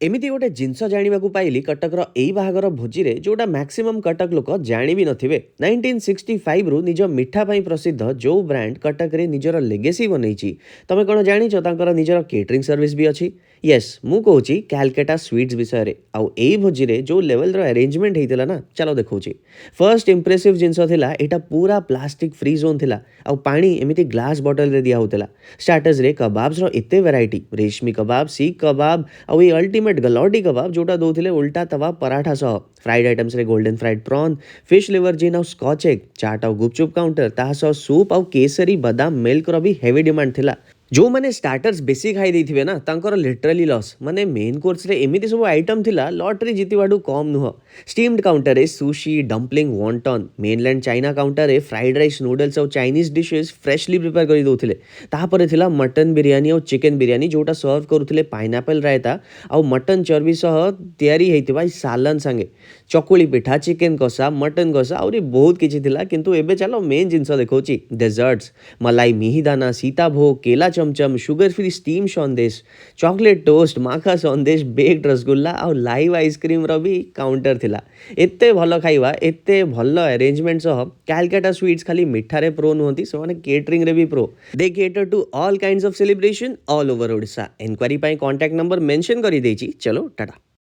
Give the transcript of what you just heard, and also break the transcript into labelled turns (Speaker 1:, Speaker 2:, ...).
Speaker 1: एमिति गोटे जिनस जानिबाकु पाइली कटकर एई बाहागर भोजिरे जोटा मैक्सिमम कटक लोक जानि भी नथिबे 1965 रु निज मिठा पई प्रसिद्ध जो ब्रांड कटक रे निजर लेगेसी बनैछि। तमे कोन जानिछ तांकर निजर केटरिंग सर्विस भी अछि। यस मु कहूछि कैलकाटा स्वीट्स विषय रे आउ एई भोजिरे जो लेवल रो अरेंजमेंट हेतिला ना चलो देखौछि। फर्स्ट इंप्रेसिव जिनस थिला एटा पूरा प्लास्टिक फ्री जोन थिला आउ पानी एमिति ग्लास बॉटल रे दिया होतला। स्टार्टर्स रे कबाब्स रो एते वैरायटी रेशमी कबाब सीख कबाब आउ ए अल्टीमेट गलौटी कबाब जोटा दौथिले उल्टा तवा पराठा सह फ्राइड आइटम्स रे golden fried prawn fish liver जिन आउ स्कॉच एग चाट आउ गुपचुप काउंटर ताहा सह सूप आउ केसरी बादाम मिल्क रो भी हेवी डिमांड थिला। जो माने स्टार्टर्स बेसी खाई देथिबे ना तांकर लिटरली लॉस माने मेन कोर्स रे एमिति सब आइटम थिला लॉटरी जीतिबाडू कम नुह। स्टीम्ड काउंटर रे sushi dumpling wonton mainland China counter रे फ्राइड राइस नूडल्स और चाइनीज डिशेस फ्रेशली प्रिपेयर करी दउथिले। ताहापर थिला मटन बिरयानी और चिकन बिरयानी जोटा सर्व करूथिले पाइनएप्पल रायता और मटन चर्बी सह तयारी हेतिबा सालन संगे चकुली पिठा चिकन कसा मटन कसा और बहुत किछि थिला। किंतु एबे चलो मेन जिंस देखौछि डेजर्ट्स मलाई मिहिदाना सीताभोग केला चमचम शुगर फ्री स्टीम संदेश चॉकलेट टोस्ट माखा संदेश बेक्ड रसगुल्ला और लाइव आइसक्रीम रो भी काउंटर थिला। एते भलो खाइबा एते भलो अरेंजमेंट सह कैलकाटा स्वीट्स खाली मिठारे प्रो नुहंती से केटरिंग रे भी प्रो। They cater to all kinds of celebration all over Odisha. Inquiry पाई कांटेक्ट नंबर मेंशन करी देछि। चलो टाटा।